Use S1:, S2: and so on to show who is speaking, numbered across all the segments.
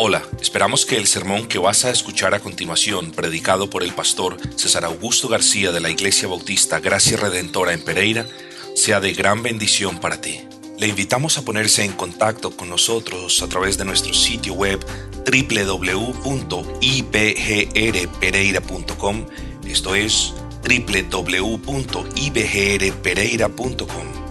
S1: Hola, esperamos que el sermón que vas a escuchar a continuación, predicado por el pastor César Augusto García de la Iglesia Bautista Gracia Redentora en Pereira, sea de gran bendición para ti. Le invitamos a ponerse en contacto con nosotros a través de nuestro sitio web www.ibgrpereira.com, esto es www.ibgrpereira.com.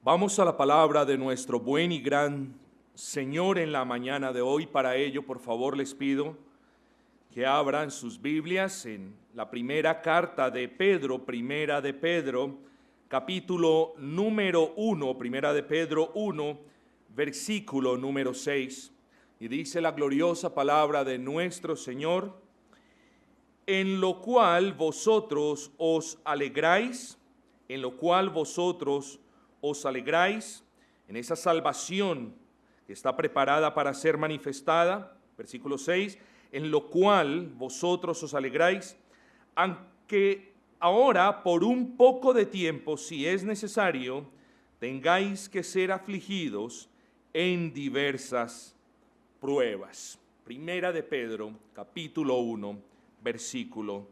S2: Vamos a la palabra de nuestro buen y gran Señor en la mañana de hoy. Para ello, por favor, les pido que abran sus Biblias en la primera carta de Pedro, capítulo número 1, primera de Pedro 1, versículo número 6. Y dice la gloriosa palabra de nuestro Señor: en lo cual vosotros os alegráis, en esa salvación que está preparada para ser manifestada, versículo 6, en lo cual vosotros os alegráis, aunque ahora por un poco de tiempo, si es necesario, tengáis que ser afligidos en diversas pruebas. Primera de Pedro, capítulo 1, versículo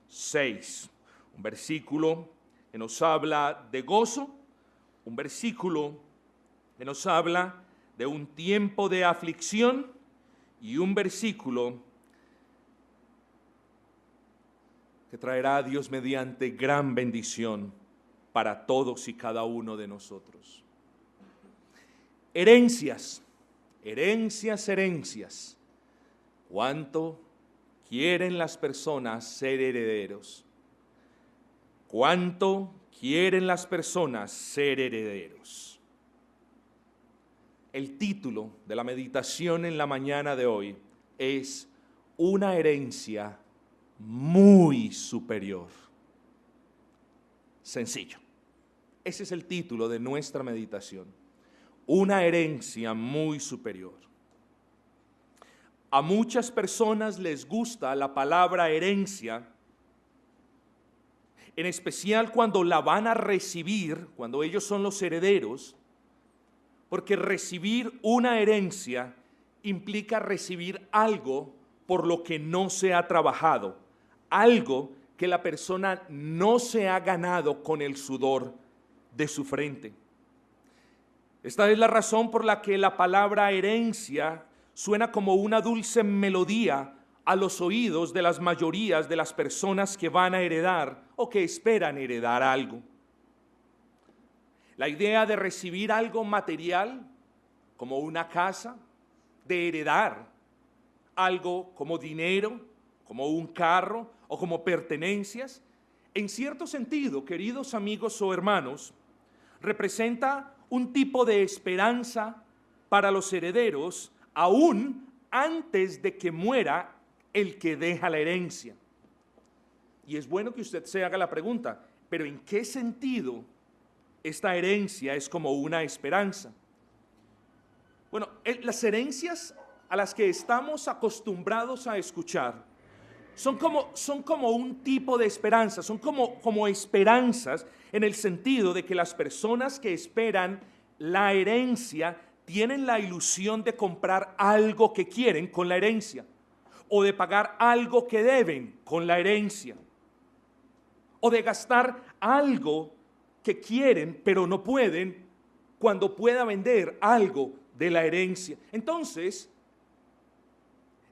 S2: 6. Un versículo que nos habla de gozo, un versículo que nos habla de un tiempo de aflicción y un versículo que traerá a Dios mediante gran bendición para todos y cada uno de nosotros. Herencias. ¿Cuánto quieren las personas ser herederos? ¿Cuánto quieren las personas ser herederos? El título de la meditación en la mañana de hoy es una herencia muy superior. Sencillo. Ese es el título de nuestra meditación. Una herencia muy superior. A muchas personas les gusta la palabra herencia, en especial cuando la van a recibir, cuando ellos son los herederos, porque recibir una herencia implica recibir algo por lo que no se ha trabajado, algo que la persona no se ha ganado con el sudor de su frente. Esta es la razón por la que la palabra herencia suena como una dulce melodía a los oídos de las mayorías de las personas que van a heredar o que esperan heredar algo. La idea de recibir algo material, como una casa, de heredar algo como dinero, como un carro o como pertenencias, en cierto sentido, queridos amigos o hermanos, representa un tipo de esperanza para los herederos aún antes de que muera el que deja la herencia. Y es bueno que usted se haga la pregunta, pero ¿en qué sentido esta herencia es como una esperanza? Bueno, las herencias a las que estamos acostumbrados a escuchar son como un tipo de esperanza, son como esperanzas en el sentido de que las personas que esperan la herencia tienen la ilusión de comprar algo que quieren con la herencia, o de pagar algo que deben con la herencia, o de gastar algo que quieren pero no pueden cuando pueda vender algo de la herencia. Entonces,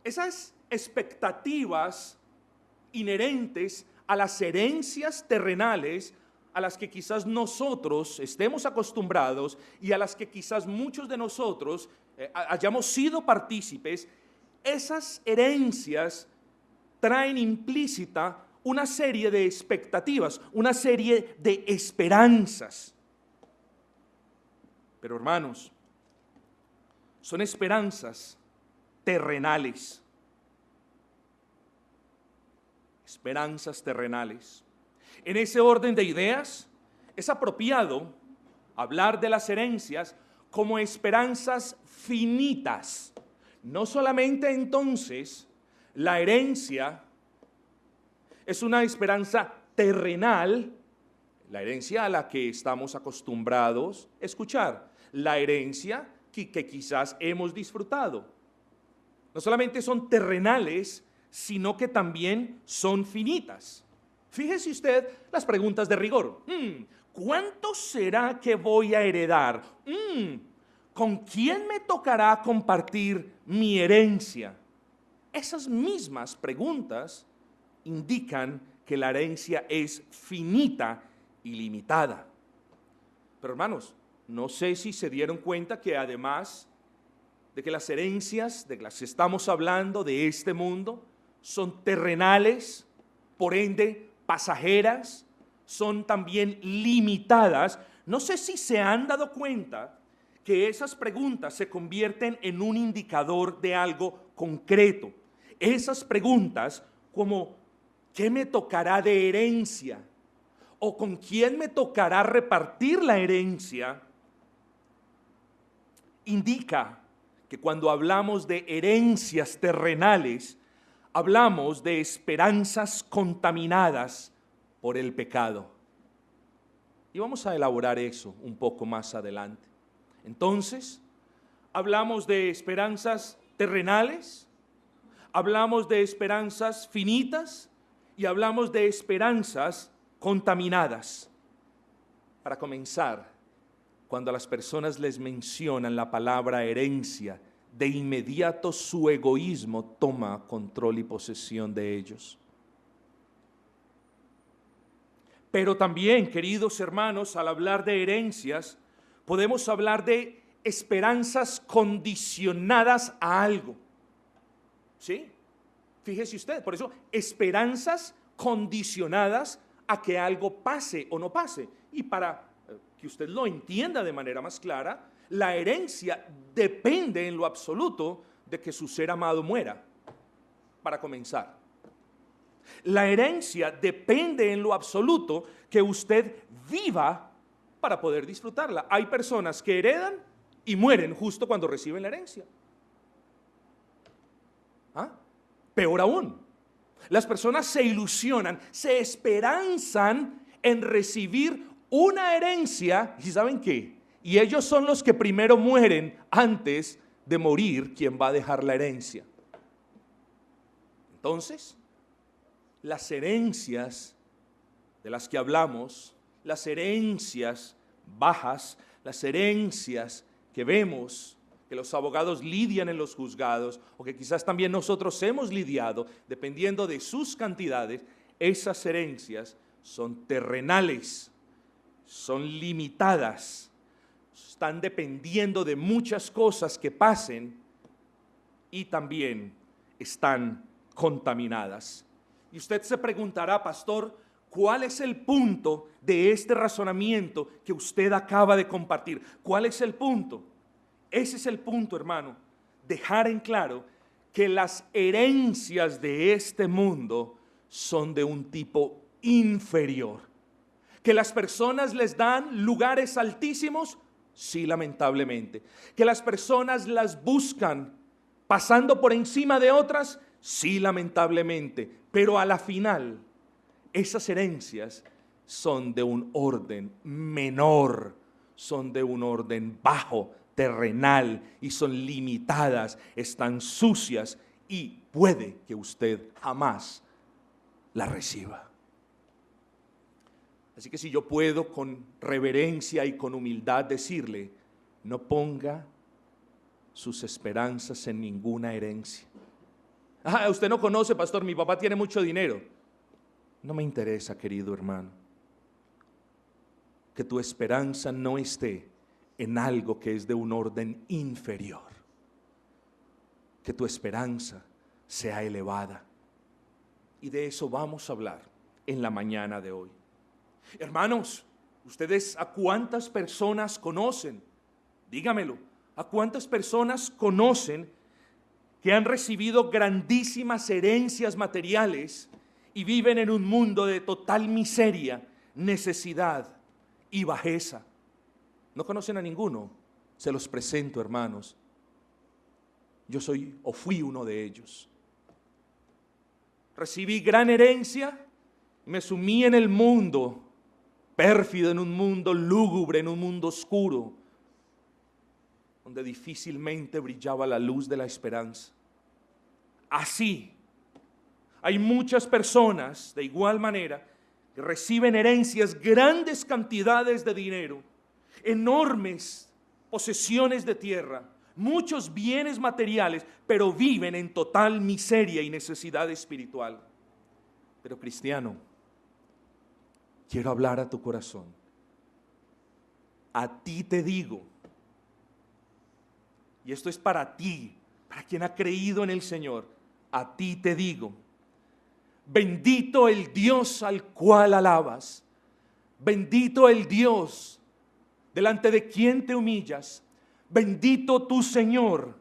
S2: esas expectativas inherentes a las herencias terrenales a las que quizás nosotros estemos acostumbrados y a las que quizás muchos de nosotros hayamos sido partícipes, esas herencias traen implícita una serie de expectativas, una serie de esperanzas. Pero hermanos, son esperanzas terrenales. Esperanzas terrenales. En ese orden de ideas, es apropiado hablar de las herencias como esperanzas finitas. No solamente entonces la herencia es una esperanza terrenal, la herencia a la que estamos acostumbrados a escuchar, la herencia que quizás hemos disfrutado. No solamente son terrenales, sino que también son finitas. Fíjese usted las preguntas de rigor. ¿Cuánto será que voy a heredar? ¿Con quién me tocará compartir mi herencia? Esas mismas preguntas indican que la herencia es finita y limitada. Pero hermanos, no sé si se dieron cuenta que además de que las herencias de las que estamos hablando de este mundo son terrenales, por ende pasajeras, son también limitadas. No sé si se han dado cuenta que esas preguntas se convierten en un indicador de algo concreto. Esas preguntas como ¿qué me tocará de herencia? ¿O con quién me tocará repartir la herencia? Indica que cuando hablamos de herencias terrenales, hablamos de esperanzas contaminadas por el pecado. Y vamos a elaborar eso un poco más adelante. Entonces, hablamos de esperanzas terrenales, hablamos de esperanzas finitas y hablamos de esperanzas contaminadas. Para comenzar, cuando a las personas les mencionan la palabra herencia, de inmediato su egoísmo toma control y posesión de ellos. Pero también, queridos hermanos, al hablar de herencias, podemos hablar de esperanzas condicionadas a algo. ¿Sí? Fíjese usted, por eso, esperanzas condicionadas a que algo pase o no pase. Y para que usted lo entienda de manera más clara, la herencia depende en lo absoluto de que su ser amado muera, para comenzar. La herencia depende en lo absoluto que usted viva para poder disfrutarla. Hay personas que heredan y mueren justo cuando reciben la herencia. Peor aún, las personas se ilusionan, se esperanzan en recibir una herencia, ¿y saben qué? Y ellos son los que primero mueren antes de morir quien va a dejar la herencia. Entonces, las herencias de las que hablamos, las herencias bajas, las herencias que vemos que los abogados lidian en los juzgados o que quizás también nosotros hemos lidiado, dependiendo de sus cantidades, esas herencias son terrenales, son limitadas, están dependiendo de muchas cosas que pasen y también están contaminadas. Y usted se preguntará, pastor, ¿cuál es el punto de este razonamiento que usted acaba de compartir? ¿Cuál es el punto? Ese es el punto, hermano, dejar en claro que las herencias de este mundo son de un tipo inferior. Que las personas les dan lugares altísimos, sí, lamentablemente. Que las personas las buscan pasando por encima de otras, sí, lamentablemente. Pero a la final, esas herencias son de un orden menor, son de un orden bajo, terrenal, y son limitadas, están sucias y puede que usted jamás la reciba. Así que si yo puedo con reverencia y con humildad decirle, no ponga sus esperanzas en ninguna herencia. Usted no conoce, pastor, mi papá tiene mucho dinero. No me interesa, querido hermano, que tu esperanza no esté en algo que es de un orden inferior. Que tu esperanza sea elevada. Y de eso vamos a hablar en la mañana de hoy. Hermanos, ¿ustedes a cuántas personas conocen? Dígamelo, ¿a cuántas personas conocen que han recibido grandísimas herencias materiales y viven en un mundo de total miseria, necesidad y bajeza. ¿No conocen a ninguno? Se los presento, hermanos. Yo soy o fui uno de ellos. Recibí gran herencia y me sumí en el mundo pérfido, en un mundo lúgubre, en un mundo oscuro, donde difícilmente brillaba la luz de la esperanza. Así, hay muchas personas de igual manera que reciben herencias, grandes cantidades de dinero, enormes posesiones de tierra, muchos bienes materiales, pero viven en total miseria y necesidad espiritual. Pero cristiano, quiero hablar a tu corazón. A ti te digo, y esto es para ti, para quien ha creído en el Señor, a ti te digo, bendito el Dios al cual alabas, bendito el Dios delante de quien te humillas, bendito tu Señor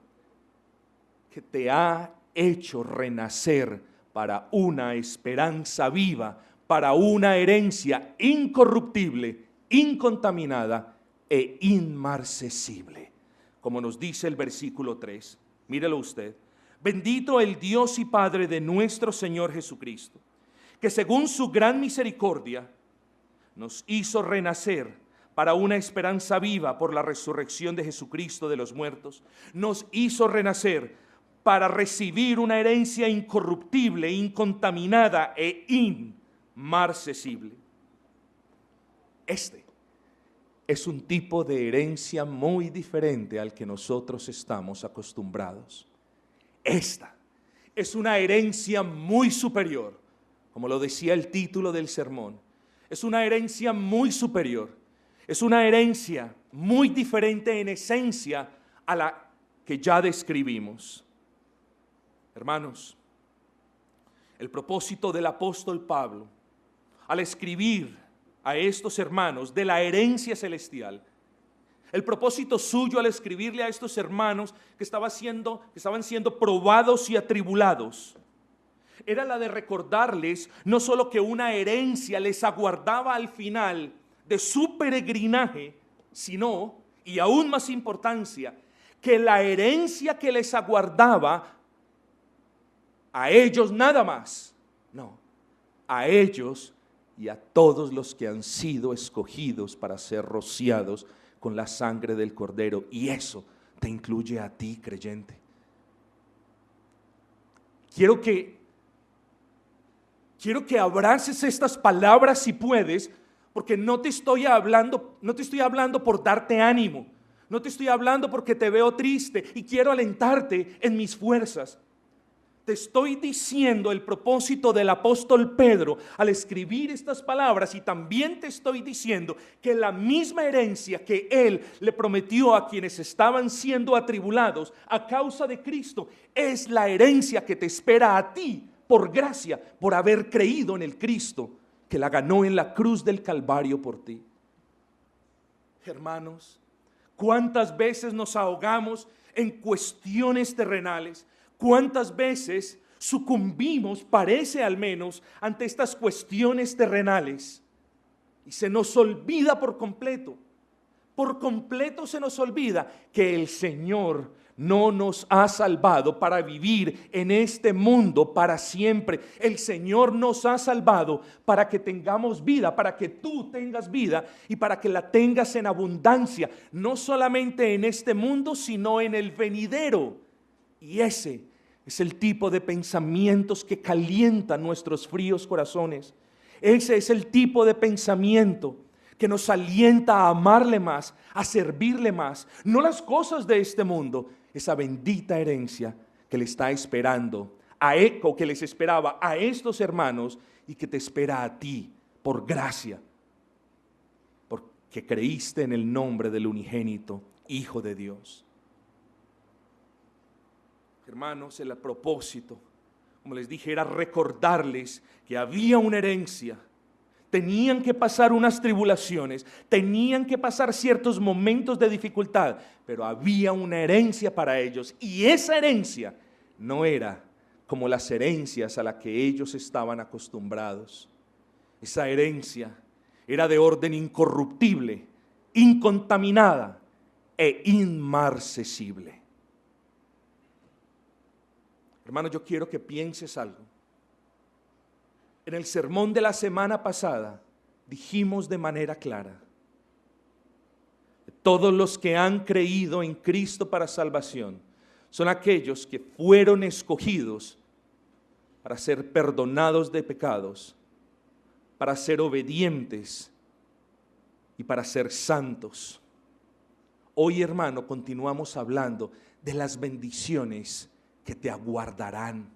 S2: que te ha hecho renacer para una esperanza viva, para una herencia incorruptible, incontaminada e inmarcesible. Como nos dice el versículo 3, mírelo usted. Bendito el Dios y Padre de nuestro Señor Jesucristo, que según su gran misericordia nos hizo renacer para una esperanza viva por la resurrección de Jesucristo de los muertos, nos hizo renacer para recibir una herencia incorruptible, incontaminada e inmarcesible. Este es un tipo de herencia muy diferente al que nosotros estamos acostumbrados. Esta es una herencia muy superior, como lo decía el título del sermón. Es una herencia muy superior. Es una herencia muy diferente en esencia a la que ya describimos. Hermanos, el propósito del apóstol Pablo al escribir a estos hermanos de la herencia celestial, el propósito suyo al escribirle a estos hermanos que estaban siendo probados y atribulados, era la de recordarles no solo que una herencia les aguardaba al final de su peregrinaje, sino, y aún más importancia, que la herencia que les aguardaba a ellos nada más, no, a ellos y a todos los que han sido escogidos para ser rociados con la sangre del Cordero, y eso te incluye a ti, creyente. Quiero que abraces estas palabras si puedes, porque no te estoy hablando por darte ánimo, no te estoy hablando porque te veo triste y quiero alentarte en mis fuerzas. Te estoy diciendo el propósito del apóstol Pedro al escribir estas palabras, y también te estoy diciendo que la misma herencia que él le prometió a quienes estaban siendo atribulados a causa de Cristo es la herencia que te espera a ti por gracia, por haber creído en el Cristo que la ganó en la cruz del Calvario por ti. Hermanos, ¿cuántas veces nos ahogamos en cuestiones terrenales? ¿Cuántas veces sucumbimos, parece al menos, ante estas cuestiones terrenales? Y se nos olvida por completo se nos olvida que el Señor no nos ha salvado para vivir en este mundo para siempre. El Señor nos ha salvado para que tengamos vida, para que tú tengas vida y para que la tengas en abundancia, no solamente en este mundo, sino en el venidero. Y ese es el tipo de pensamientos que calientan nuestros fríos corazones. Ese es el tipo de pensamiento que nos alienta a amarle más, a servirle más. No las cosas de este mundo, esa bendita herencia que le está esperando, que les esperaba a estos hermanos y que te espera a ti por gracia, porque creíste en el nombre del unigénito Hijo de Dios. Hermanos, el propósito, como les dije, era recordarles que había una herencia. Tenían que pasar unas tribulaciones, tenían que pasar ciertos momentos de dificultad, pero había una herencia para ellos, y esa herencia no era como las herencias a las que ellos estaban acostumbrados. Esa herencia era de orden incorruptible, incontaminada e inmarcesible. Hermano, yo quiero que pienses algo. En el sermón de la semana pasada dijimos de manera clara: todos los que han creído en Cristo para salvación son aquellos que fueron escogidos para ser perdonados de pecados, para ser obedientes y para ser santos. Hoy, hermano, continuamos hablando de las bendiciones que te aguardarán.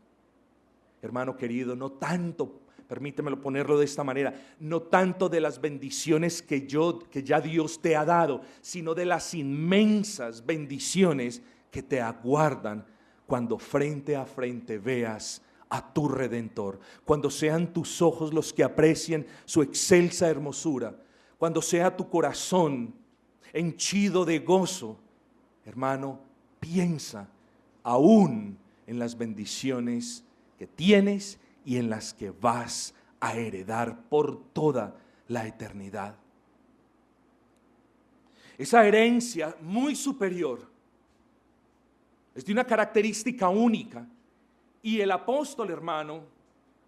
S2: Hermano querido, no tanto, permítemelo ponerlo de esta manera, no tanto de las bendiciones que ya Dios te ha dado, sino de las inmensas bendiciones que te aguardan cuando frente a frente veas a tu Redentor, cuando sean tus ojos los que aprecien su excelsa hermosura, cuando sea tu corazón henchido de gozo. Hermano, piensa aún en las bendiciones que tienes y en las que vas a heredar por toda la eternidad. Esa herencia muy superior es de una característica única, y el apóstol, hermano,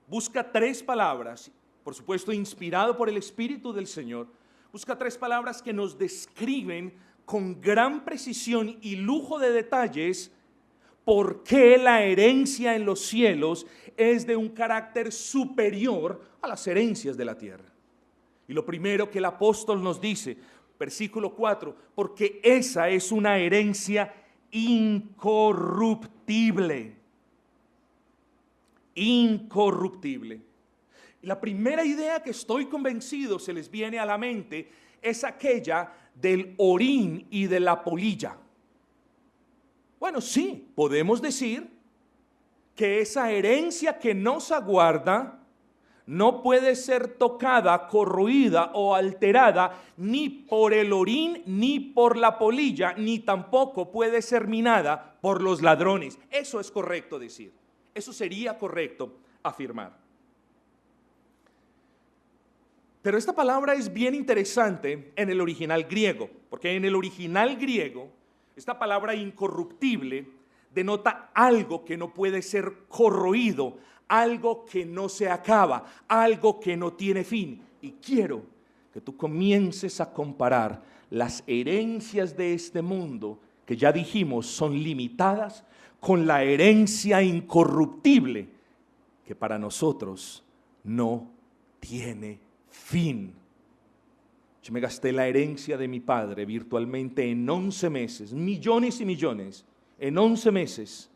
S2: busca tres palabras, por supuesto inspirado por el Espíritu del Señor, busca tres palabras que nos describen con gran precisión y lujo de detalles por qué la herencia en los cielos es de un carácter superior a las herencias de la tierra. Y lo primero que el apóstol nos dice, versículo 4, porque esa es una herencia incorruptible. Incorruptible. Y la primera idea que estoy convencido se les viene a la mente es aquella del orín y de la polilla. Bueno, sí, podemos decir que esa herencia que nos aguarda no puede ser tocada, corroída o alterada ni por el orín ni por la polilla, ni tampoco puede ser minada por los ladrones. Eso es correcto decir. Eso sería correcto afirmar. Pero esta palabra es bien interesante en el original griego, porque en el original griego esta palabra incorruptible denota algo que no puede ser corroído, algo que no se acaba, algo que no tiene fin. Y quiero que tú comiences a comparar las herencias de este mundo, que ya dijimos son limitadas, con la herencia incorruptible que para nosotros no tiene fin. Yo me gasté la herencia de mi padre virtualmente en 11 meses, millones y millones, en 11 meses.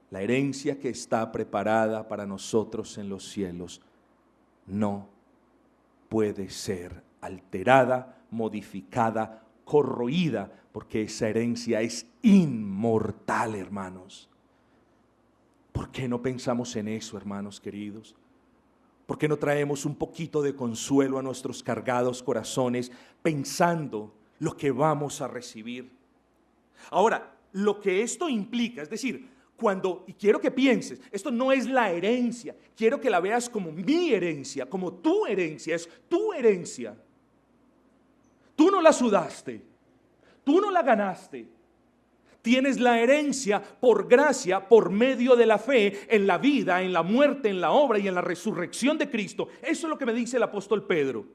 S2: La herencia que está preparada para nosotros en los cielos no puede ser alterada, modificada, corroída, porque esa herencia es inmortal, hermanos. ¿Por qué no pensamos en eso, hermanos queridos? ¿Por qué no traemos un poquito de consuelo a nuestros cargados corazones pensando lo que vamos a recibir? Ahora, lo que esto implica, es decir, y quiero que pienses, esto no es la herencia, quiero que la veas como mi herencia, como tu herencia, es tu herencia. Tú no la sudaste. Tú no la ganaste. Tienes la herencia por gracia, por medio de la fe, en la vida, en la muerte, en la obra y en la resurrección de Cristo. Eso es lo que me dice el apóstol Pedro.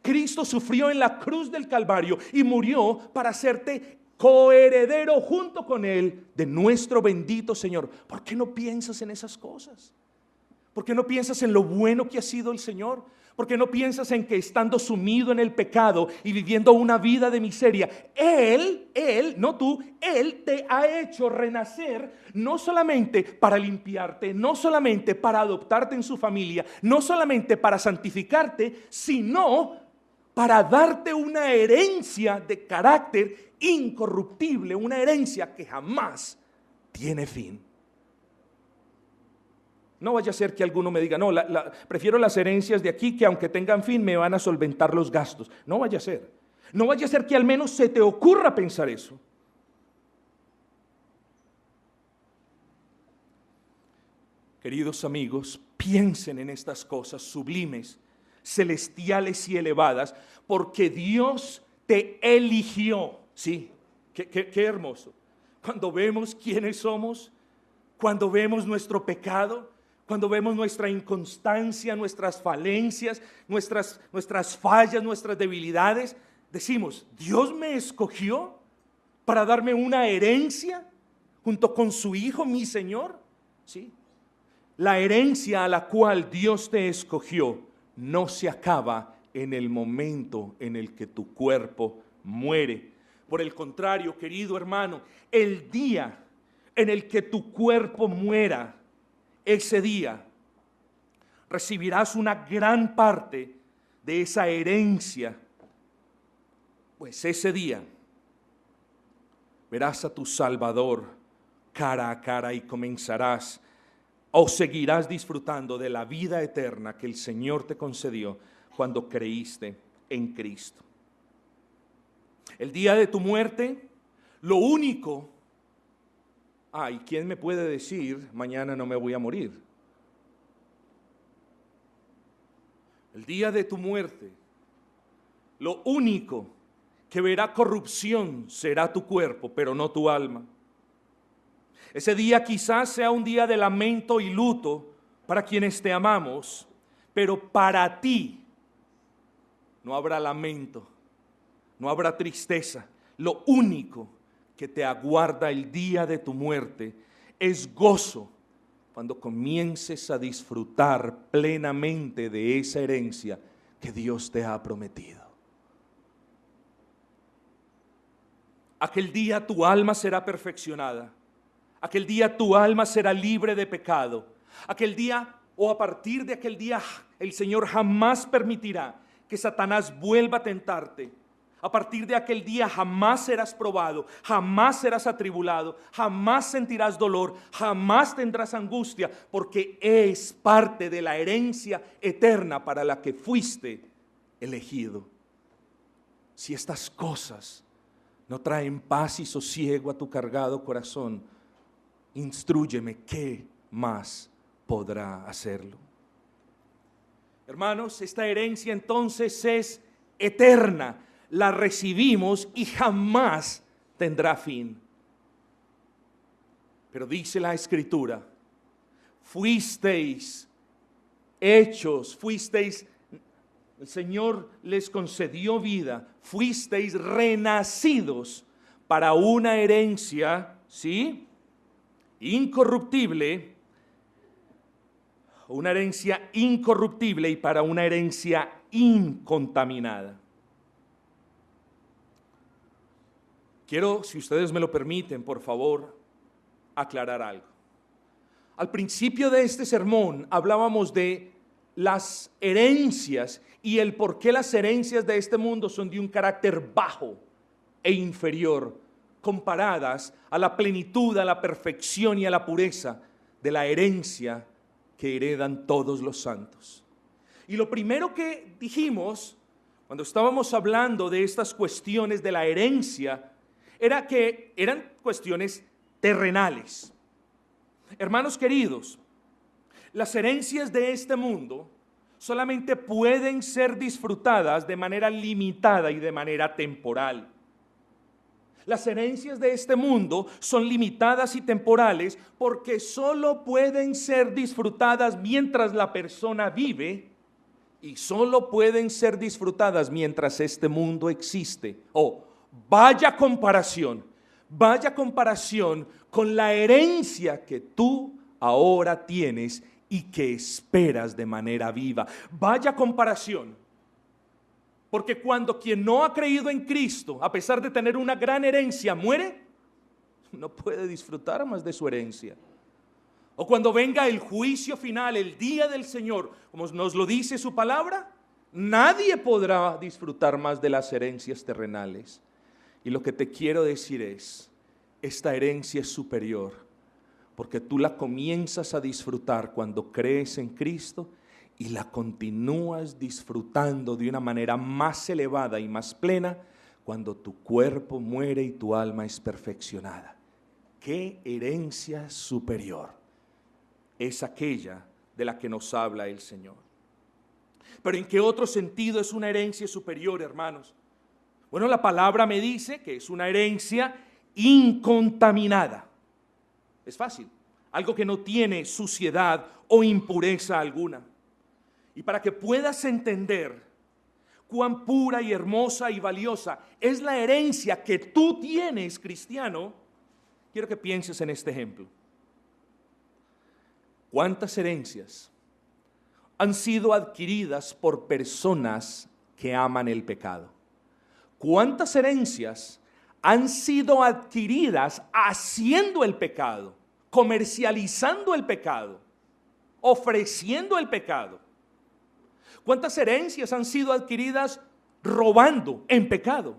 S2: Cristo sufrió en la cruz del Calvario y murió para hacerte coheredero junto con Él de nuestro bendito Señor. ¿Por qué no piensas en esas cosas? ¿Por qué no piensas en lo bueno que ha sido el Señor? ¿Por qué no piensas en que estando sumido en el pecado y viviendo una vida de miseria, Él, no tú, Él te ha hecho renacer no solamente para limpiarte, no solamente para adoptarte en su familia, no solamente para santificarte, sino para darte una herencia de carácter incorruptible, una herencia que jamás tiene fin? No vaya a ser que alguno me diga, no, prefiero las herencias de aquí que aunque tengan fin me van a solventar los gastos. No vaya a ser. No vaya a ser que al menos se te ocurra pensar eso. Queridos amigos, piensen en estas cosas sublimes, celestiales y elevadas, porque Dios te eligió. Sí, qué hermoso. Cuando vemos quiénes somos, cuando vemos nuestro pecado, cuando vemos nuestra inconstancia, nuestras falencias, nuestras fallas, nuestras debilidades, decimos, Dios me escogió para darme una herencia junto con su Hijo, mi Señor. ¿Sí? La herencia a la cual Dios te escogió no se acaba en el momento en el que tu cuerpo muere. Por el contrario, querido hermano, el día en el que tu cuerpo muera, ese día recibirás una gran parte de esa herencia. Pues ese día verás a tu Salvador cara a cara y comenzarás o seguirás disfrutando de la vida eterna que el Señor te concedió cuando creíste en Cristo. El día de tu muerte, lo único, ¿quién me puede decir mañana no me voy a morir? El día de tu muerte, lo único que verá corrupción será tu cuerpo, pero no tu alma. Ese día quizás sea un día de lamento y luto para quienes te amamos, pero para ti no habrá lamento, no habrá tristeza. Lo único que te aguarda el día de tu muerte es gozo cuando comiences a disfrutar plenamente de esa herencia que Dios te ha prometido. Aquel día tu alma será perfeccionada. Aquel día tu alma será libre de pecado. Aquel día o a partir de aquel día el Señor jamás permitirá que Satanás vuelva a tentarte. A partir de aquel día jamás serás probado, jamás serás atribulado, jamás sentirás dolor, jamás tendrás angustia, porque es parte de la herencia eterna para la que fuiste elegido. Si estas cosas no traen paz y sosiego a tu cargado corazón, instrúyeme, ¿qué más podrá hacerlo? Hermanos, esta herencia entonces es eterna. La recibimos y jamás tendrá fin. Pero dice la Escritura, fuisteis hechos, el Señor les concedió vida, fuisteis renacidos para una herencia, ¿sí?, incorruptible, una herencia incorruptible y para una herencia incontaminada. Quiero, si ustedes me lo permiten, por favor, aclarar algo. Al principio de este sermón hablábamos de las herencias y el por qué las herencias de este mundo son de un carácter bajo e inferior, comparadas a la plenitud, a la perfección y a la pureza de la herencia que heredan todos los santos. Y lo primero que dijimos cuando estábamos hablando de estas cuestiones de la herencia era que eran cuestiones terrenales. Hermanos queridos, las herencias de este mundo solamente pueden ser disfrutadas de manera limitada y de manera temporal. Las herencias de este mundo son limitadas y temporales porque solo pueden ser disfrutadas mientras la persona vive y solo pueden ser disfrutadas mientras este mundo existe. Vaya comparación con la herencia que tú ahora tienes y que esperas de manera viva. Vaya comparación. Porque cuando quien no ha creído en Cristo, a pesar de tener una gran herencia, muere, no puede disfrutar más de su herencia. O cuando venga el juicio final, el día del Señor, como nos lo dice su palabra, nadie podrá disfrutar más de las herencias terrenales. Y lo que te quiero decir es, esta herencia es superior, porque tú la comienzas a disfrutar cuando crees en Cristo y la continúas disfrutando de una manera más elevada y más plena cuando tu cuerpo muere y tu alma es perfeccionada. ¡Qué herencia superior! es aquella de la que nos habla el Señor. Pero ¿en qué otro sentido es una herencia superior, hermanos? Bueno, la palabra me dice que es una herencia incontaminada. Es fácil, algo que no tiene suciedad o impureza alguna. Y para que puedas entender cuán pura y hermosa y valiosa es la herencia que tú tienes, cristiano, quiero que pienses en este ejemplo. ¿Cuántas herencias han sido adquiridas por personas que aman el pecado? ¿Cuántas herencias han sido adquiridas haciendo el pecado, comercializando el pecado, ofreciendo el pecado? ¿Cuántas herencias han sido adquiridas robando en pecado?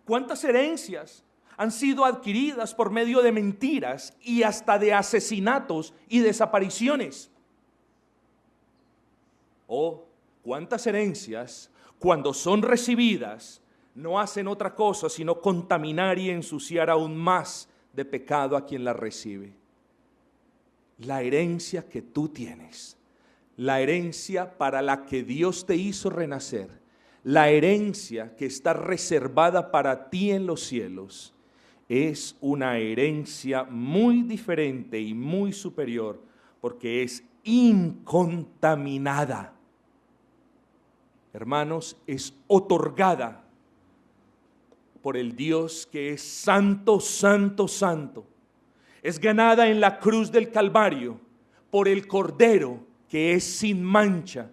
S2: ¿Cuántas herencias han sido adquiridas por medio de mentiras y hasta de asesinatos y desapariciones? ¿O cuántas herencias, cuando son recibidas, no hacen otra cosa sino contaminar y ensuciar aún más de pecado a quien la recibe? La herencia que tú tienes, la herencia para la que Dios te hizo renacer, la herencia que está reservada para ti en los cielos, es una herencia muy diferente y muy superior, porque es incontaminada. Hermanos, es otorgada por el Dios que es santo, santo, santo. Es ganada en la cruz del Calvario por el Cordero que es sin mancha,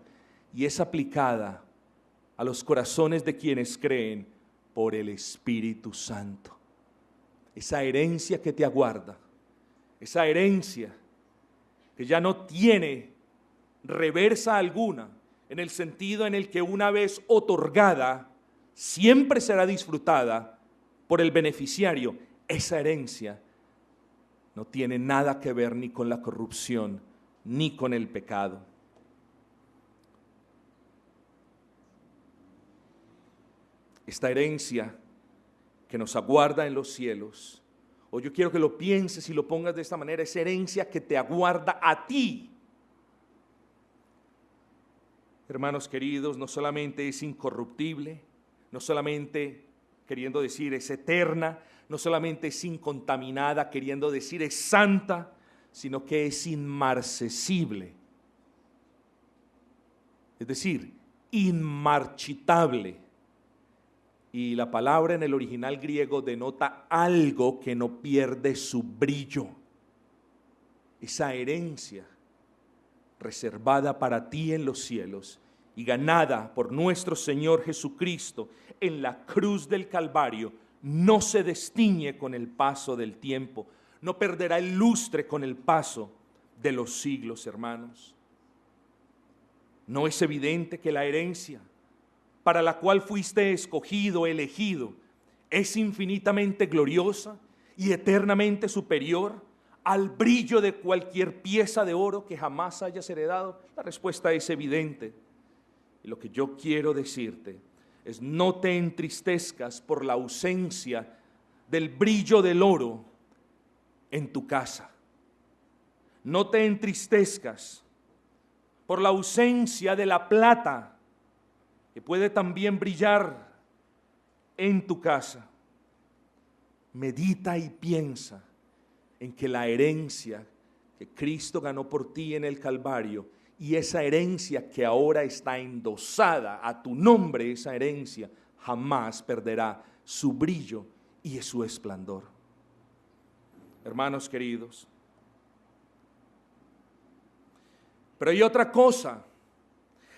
S2: y es aplicada a los corazones de quienes creen por el Espíritu Santo. Esa herencia que te aguarda, esa herencia que ya no tiene reversa alguna, en el sentido en el que una vez otorgada, siempre será disfrutada por el beneficiario. Esa herencia no tiene nada que ver ni con la corrupción, ni con el pecado. Esta herencia que nos aguarda en los cielos, o yo quiero que lo pienses y lo pongas de esta manera, es herencia que te aguarda a ti. Hermanos queridos, no solamente es incorruptible, no solamente, queriendo decir, es eterna, no solamente es incontaminada, queriendo decir, es santa, sino que es inmarcesible. Es decir, inmarchitable. Y la palabra en el original griego denota algo que no pierde su brillo. Esa herencia reservada para ti en los cielos y ganada por nuestro Señor Jesucristo en la cruz del Calvario, no se destiñe con el paso del tiempo, no perderá el lustre con el paso de los siglos, hermanos. ¿No es evidente que la herencia para la cual fuiste escogido, elegido, es infinitamente gloriosa y eternamente superior al brillo de cualquier pieza de oro que jamás hayas heredado? La respuesta es evidente. Y lo que yo quiero decirte es: no te entristezcas por la ausencia del brillo del oro en tu casa. No te entristezcas por la ausencia de la plata, que puede también brillar en tu casa. Medita y piensa en que la herencia que Cristo ganó por ti en el Calvario, y esa herencia que ahora está endosada a tu nombre, esa herencia jamás perderá su brillo y su esplendor. Hermanos queridos, pero hay otra cosa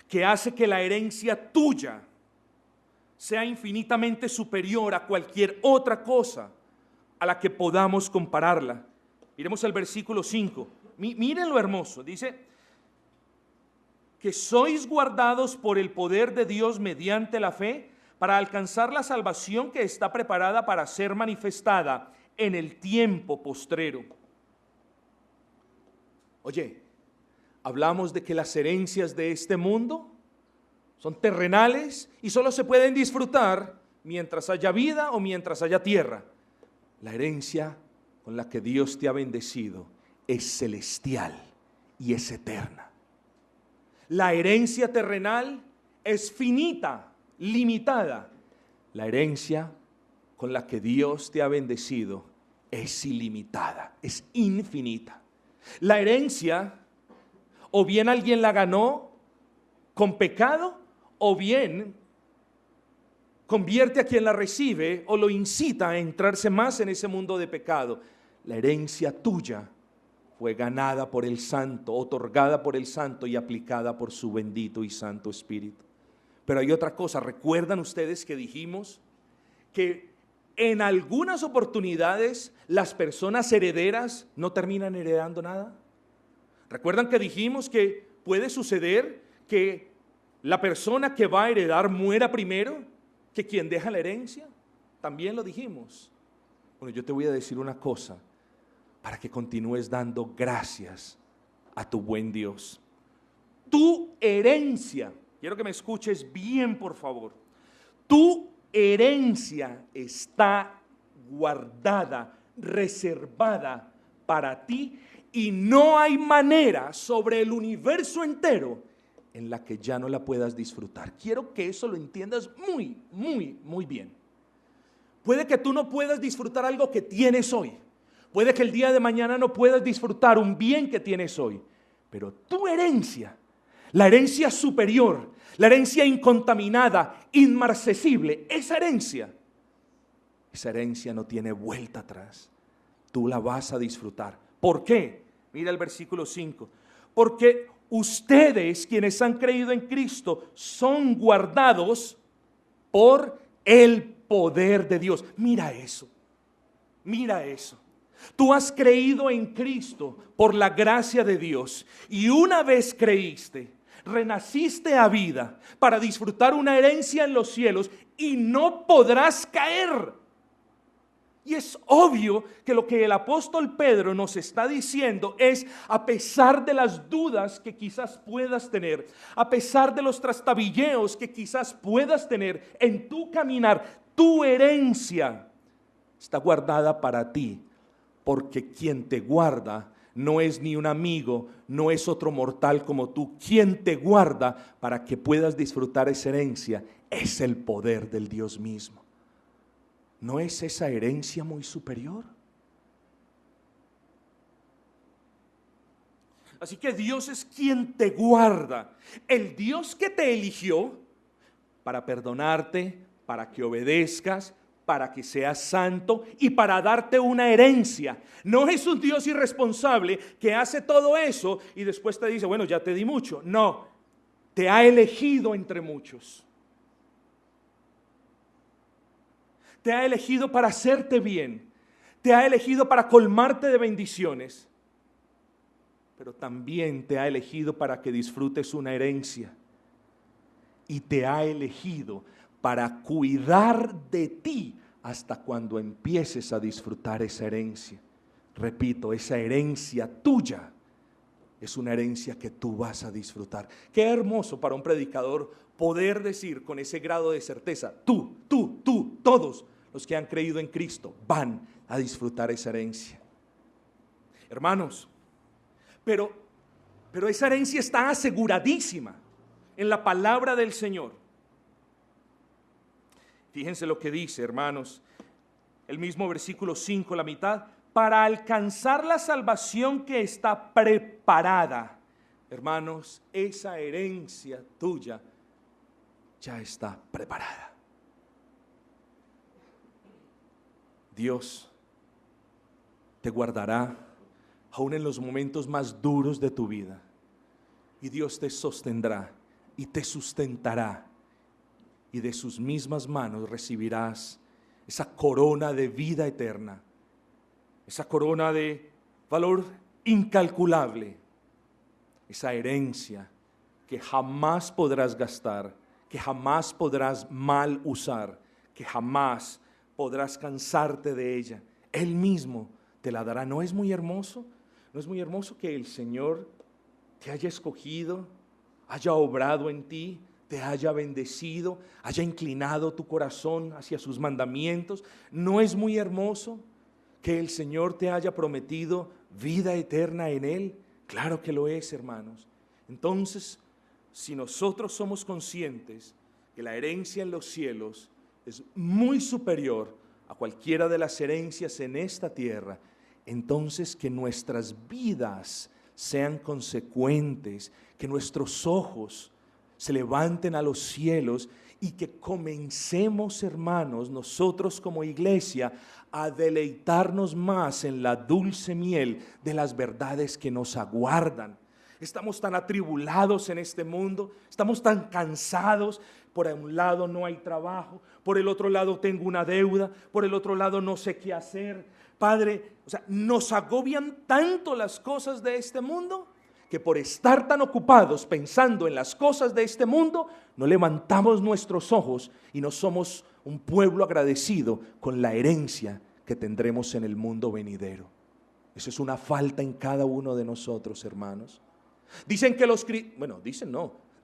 S2: que hace que la herencia tuya sea infinitamente superior a cualquier otra cosa a la que podamos compararla. Miremos el versículo 5. Miren lo hermoso. Dice que sois guardados por el poder de Dios mediante la fe para alcanzar la salvación que está preparada para ser manifestada en el tiempo postrero. Oye, hablamos de que las herencias de este mundo son terrenales y solo se pueden disfrutar mientras haya vida o mientras haya tierra. La herencia con la que Dios te ha bendecido es celestial y es eterna. La herencia terrenal es finita, limitada. La herencia con la que Dios te ha bendecido es ilimitada, es infinita. La herencia, o bien alguien la ganó con pecado, o bien convierte a quien la recibe o lo incita a entrarse más en ese mundo de pecado. La herencia tuya fue ganada por el Santo, otorgada por el Santo y aplicada por su bendito y santo Espíritu. Pero hay otra cosa, ¿recuerdan ustedes que dijimos que en algunas oportunidades las personas herederas no terminan heredando nada? ¿Recuerdan que dijimos que puede suceder que la persona que va a heredar muera primero que quien deja la herencia? También lo dijimos. Bueno, yo te voy a decir una cosa para que continúes dando gracias a tu buen Dios. Tu herencia, quiero que me escuches bien, por favor. Tu herencia está guardada, reservada para ti, y no hay manera sobre el universo entero en la que ya no la puedas disfrutar. Quiero que eso lo entiendas muy bien. Puede que tú no puedas disfrutar algo que tienes hoy. Puede que el día de mañana no puedas disfrutar un bien que tienes hoy. Pero tu herencia, la herencia superior, la herencia incontaminada, inmarcesible, esa herencia no tiene vuelta atrás. Tú la vas a disfrutar. ¿Por qué? Mira el versículo 5. Porque ustedes, quienes han creído en Cristo, son guardados por el poder de Dios. Mira eso. Tú has creído en Cristo por la gracia de Dios, y una vez creíste, renaciste a vida para disfrutar una herencia en los cielos y no podrás caer. Y es obvio que lo que el apóstol Pedro nos está diciendo es, a pesar de las dudas que quizás puedas tener, a pesar de los trastabilleos que quizás puedas tener en tu caminar, tu herencia está guardada para ti, porque quien te guarda no es ni un amigo, no es otro mortal como tú. Quien te guarda para que puedas disfrutar esa herencia es el poder del Dios mismo. ¿No es esa herencia muy superior? Así que Dios es quien te guarda. El Dios que te eligió para perdonarte, para que obedezcas, para que seas santo y para darte una herencia. No es un Dios irresponsable que hace todo eso y después te dice, bueno, ya te di mucho. No, te ha elegido entre muchos. Te ha elegido para hacerte bien. Te ha elegido para colmarte de bendiciones. Pero también te ha elegido para que disfrutes una herencia. Y te ha elegido para cuidar de ti hasta cuando empieces a disfrutar esa herencia. Repito, esa herencia tuya es una herencia que tú vas a disfrutar. Qué hermoso para un predicador poder decir con ese grado de certeza, tú, todos los que han creído en Cristo van a disfrutar esa herencia. Hermanos, pero esa herencia está aseguradísima en la palabra del Señor. Fíjense lo que dice, hermanos, el mismo versículo 5, la mitad, para alcanzar la salvación que está preparada. Hermanos, esa herencia tuya ya está preparada. Dios te guardará aún en los momentos más duros de tu vida, y Dios te sostendrá y te sustentará, y de sus mismas manos recibirás esa corona de vida eterna, esa corona de valor incalculable, esa herencia que jamás podrás gastar, que jamás podrás mal usar, que jamás podrás cansarte de ella. Él mismo te la dará. ¿No es muy hermoso? ¿No es muy hermoso que el Señor te haya escogido, haya obrado en ti, te haya bendecido, haya inclinado tu corazón hacia sus mandamientos? ¿No es muy hermoso que el Señor te haya prometido vida eterna en Él? Claro que lo es, hermanos. Entonces, si nosotros somos conscientes que la herencia en los cielos es muy superior a cualquiera de las herencias en esta tierra, entonces que nuestras vidas sean consecuentes, que nuestros ojos se levanten a los cielos y que comencemos, hermanos, nosotros como iglesia, a deleitarnos más en la dulce miel de las verdades que nos aguardan. Estamos tan atribulados en este mundo, estamos tan cansados. Por un lado no hay trabajo, por el otro lado tengo una deuda, por el otro lado no sé qué hacer. Padre, nos agobian tanto las cosas de este mundo que por estar tan ocupados pensando en las cosas de este mundo, no levantamos nuestros ojos y no somos un pueblo agradecido con la herencia que tendremos en el mundo venidero. Eso es una falta en cada uno de nosotros, hermanos. Dicen que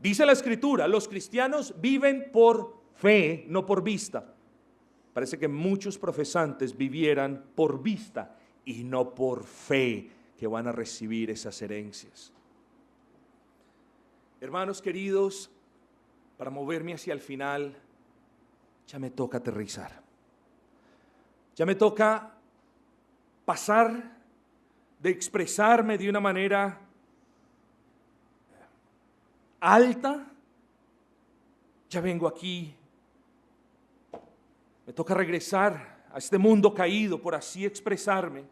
S2: dice la Escritura, los cristianos viven por fe, no por vista. Parece que muchos profesantes vivieran por vista y no por fe que van a recibir esas herencias. Hermanos queridos, para moverme hacia el final, ya me toca aterrizar. Ya me toca pasar de expresarme de una manera alta. Ya vengo aquí. Me toca regresar a este mundo caído, por así expresarme,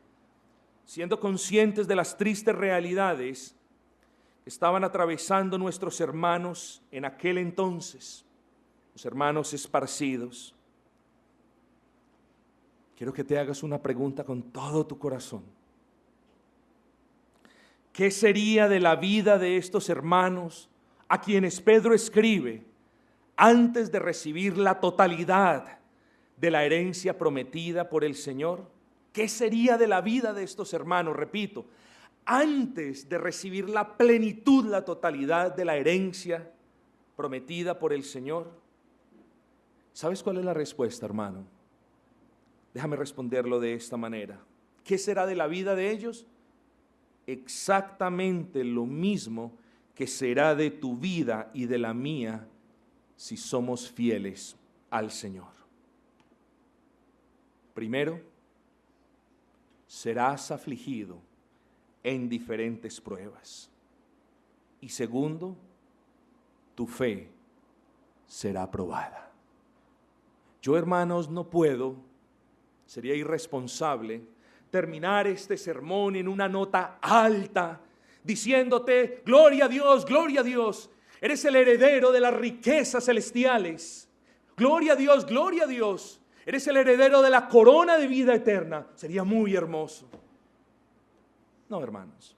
S2: siendo conscientes de las tristes realidades que estaban atravesando nuestros hermanos en aquel entonces, los hermanos esparcidos. Quiero que te hagas una pregunta con todo tu corazón. ¿Qué sería de la vida de estos hermanos a quienes Pedro escribe antes de recibir la totalidad de la herencia prometida por el Señor? ¿Qué sería de la vida de estos hermanos? Repito, antes de recibir la plenitud, la totalidad de la herencia prometida por el Señor. ¿Sabes cuál es la respuesta, hermano? Déjame responderlo de esta manera. ¿Qué será de la vida de ellos? Exactamente lo mismo que será de tu vida y de la mía si somos fieles al Señor. Primero, serás afligido en diferentes pruebas. Y segundo, tu fe será probada. Yo, hermanos, no puedo, sería irresponsable, terminar este sermón en una nota alta, diciéndote, gloria a Dios, eres el heredero de las riquezas celestiales. Gloria a Dios, eres el heredero de la corona de vida eterna. Sería muy hermoso. No, hermanos,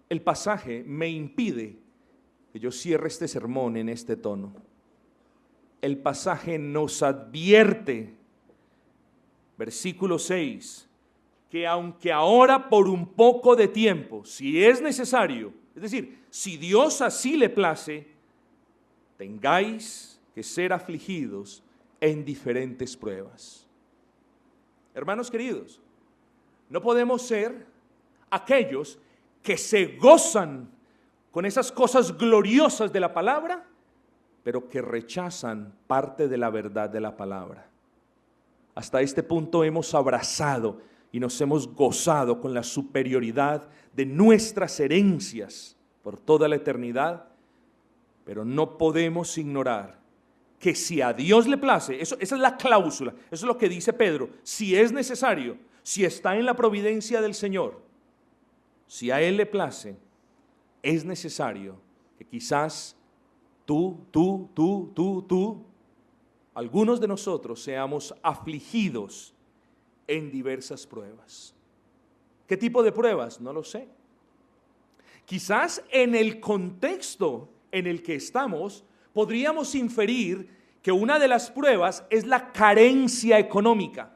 S2: el pasaje me impide que yo cierre este sermón en este tono. El pasaje nos advierte, versículo 6, que aunque ahora por un poco de tiempo, si es necesario, es decir, si Dios así le place, tengáis que ser afligidos en diferentes pruebas. Hermanos queridos, no podemos ser aquellos que se gozan con esas cosas gloriosas de la palabra, pero que rechazan parte de la verdad de la palabra. Hasta este punto hemos abrazado y nos hemos gozado con la superioridad de nuestras herencias por toda la eternidad, pero no podemos ignorar que si a Dios le place, esa es la cláusula, eso es lo que dice Pedro, si es necesario, si está en la providencia del Señor, si a Él le place, es necesario que quizás tú, algunos de nosotros seamos afligidos en diversas pruebas. ¿Qué tipo de pruebas? No lo sé. Quizás en el contexto en el que estamos, podríamos inferir que una de las pruebas es la carencia económica.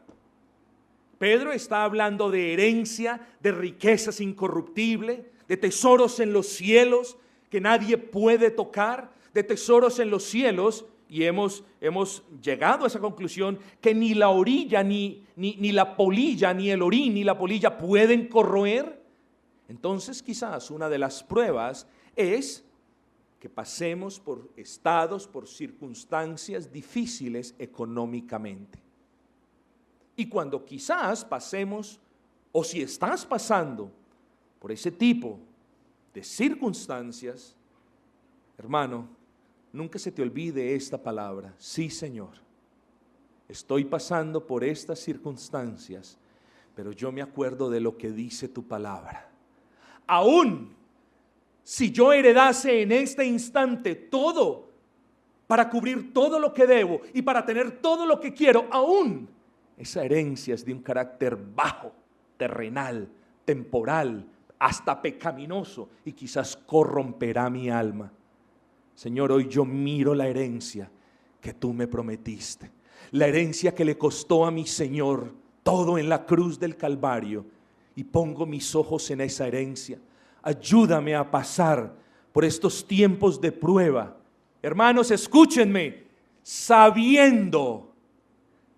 S2: Pedro está hablando de herencia, de riquezas incorruptibles, de tesoros en los cielos que nadie puede tocar, de tesoros en los cielos. y hemos llegado a esa conclusión que ni la orilla, ni la polilla, ni el orín, ni la polilla pueden corroer, entonces quizás una de las pruebas es que pasemos por estados, por circunstancias difíciles económicamente. Y cuando quizás pasemos, o si estás pasando por ese tipo de circunstancias, hermano, nunca se te olvide esta palabra: sí, Señor, estoy pasando por estas circunstancias, pero yo me acuerdo de lo que dice tu palabra. Aún si yo heredase en este instante todo para cubrir todo lo que debo y para tener todo lo que quiero, aún esa herencia es de un carácter bajo, terrenal, temporal, hasta pecaminoso, y quizás corromperá mi alma. Señor, hoy yo miro la herencia que tú me prometiste, la herencia que le costó a mi Señor todo en la cruz del Calvario, y pongo mis ojos en esa herencia. Ayúdame a pasar por estos tiempos de prueba. Hermanos, escúchenme, sabiendo,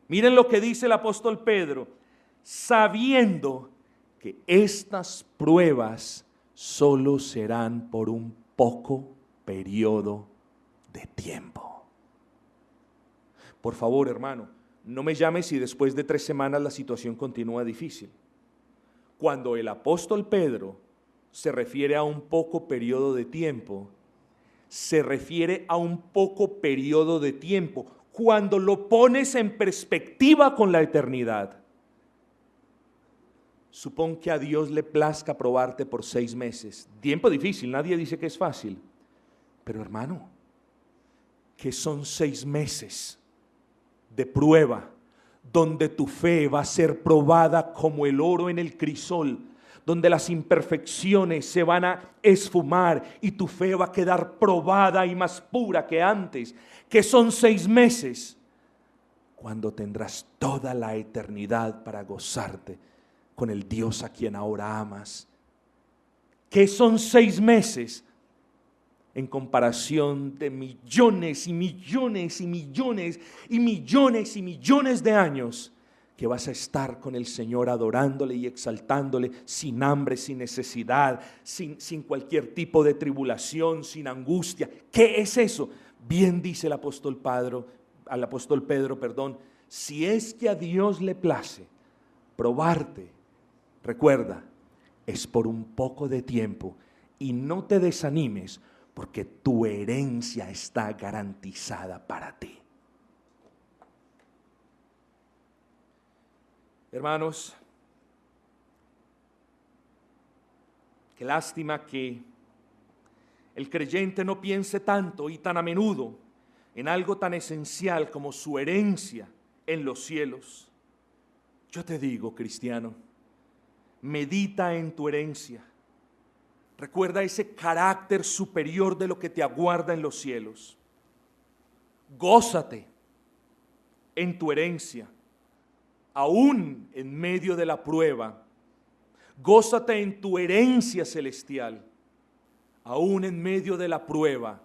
S2: miren lo que dice el apóstol Pedro, sabiendo que estas pruebas solo serán por un poco periodo de tiempo. Por favor, hermano, no me llames si después de 3 semanas la situación continúa difícil. Cuando el apóstol Pedro se refiere a un poco periodo de tiempo, se refiere a un poco periodo de tiempo cuando lo pones en perspectiva con la eternidad. Supón que a Dios le plazca probarte por 6 meses. Tiempo difícil, nadie dice que es fácil. Pero hermano, que son 6 meses de prueba, donde tu fe va a ser probada como el oro en el crisol, donde las imperfecciones se van a esfumar y tu fe va a quedar probada y más pura que antes, que son 6 meses, cuando tendrás toda la eternidad para gozarte con el Dios a quien ahora amas, que son 6 meses en comparación de millones y millones y millones y millones y millones de años que vas a estar con el Señor adorándole y exaltándole sin hambre, sin necesidad, sin cualquier tipo de tribulación, sin angustia. ¿Qué es eso? Bien dice el apóstol Pedro, si es que a Dios le place probarte, recuerda, es por un poco de tiempo, y no te desanimes porque tu herencia está garantizada para ti. Hermanos, qué lástima que el creyente no piense tanto y tan a menudo en algo tan esencial como su herencia en los cielos. Yo te digo, cristiano, medita en tu herencia. Recuerda ese carácter superior de lo que te aguarda en los cielos. Gózate en tu herencia, aún en medio de la prueba. Gózate en tu herencia celestial, aún en medio de la prueba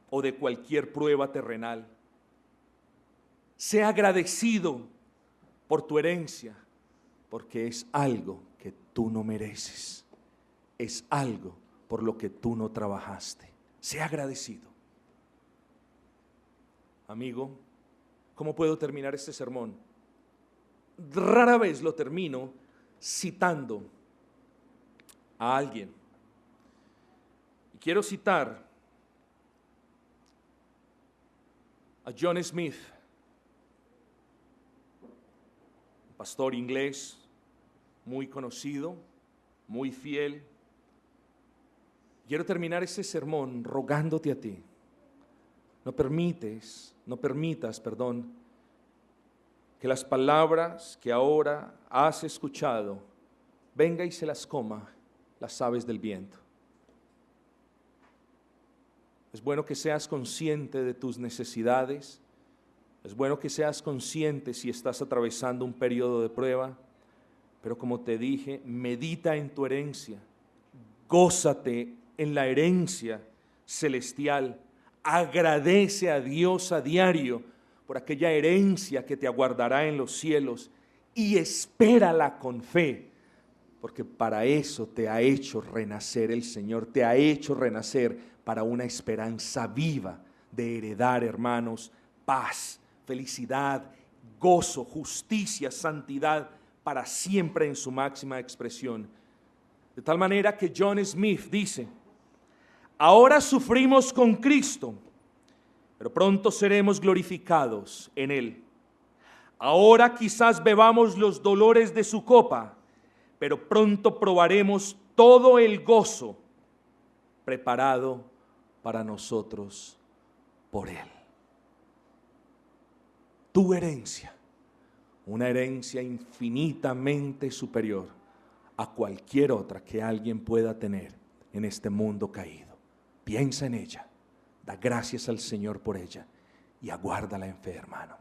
S2: o de cualquier prueba terrenal. Sea agradecido por tu herencia, porque es algo que tú no mereces. Es algo por lo que tú no trabajaste. Sea agradecido. Amigo, ¿cómo puedo terminar este sermón? Rara vez lo termino citando a alguien. Y quiero citar a John Smith, un pastor inglés muy conocido, muy fiel. Quiero terminar este sermón rogándote a ti. No permitas, que las palabras que ahora has escuchado venga y se las coma las aves del viento. Es bueno que seas consciente de tus necesidades. Es bueno que seas consciente si estás atravesando un periodo de prueba. Pero como te dije, medita en tu herencia. Gózate en la herencia celestial. agradece a Dios a diario por aquella herencia que te aguardará en los cielos y espérala con fe, porque para eso te ha hecho renacer el Señor, te ha hecho renacer para una esperanza viva de heredar, hermanos, paz, felicidad, gozo, justicia, santidad para siempre en su máxima expresión. De tal manera que John Smith dice: ahora sufrimos con Cristo, pero pronto seremos glorificados en Él. Ahora quizás bebamos los dolores de su copa, pero pronto probaremos todo el gozo preparado para nosotros por Él. Tu herencia, una herencia infinitamente superior a cualquier otra que alguien pueda tener en este mundo caído. Piensa en ella, da gracias al Señor por ella y aguárdala en fe, hermano.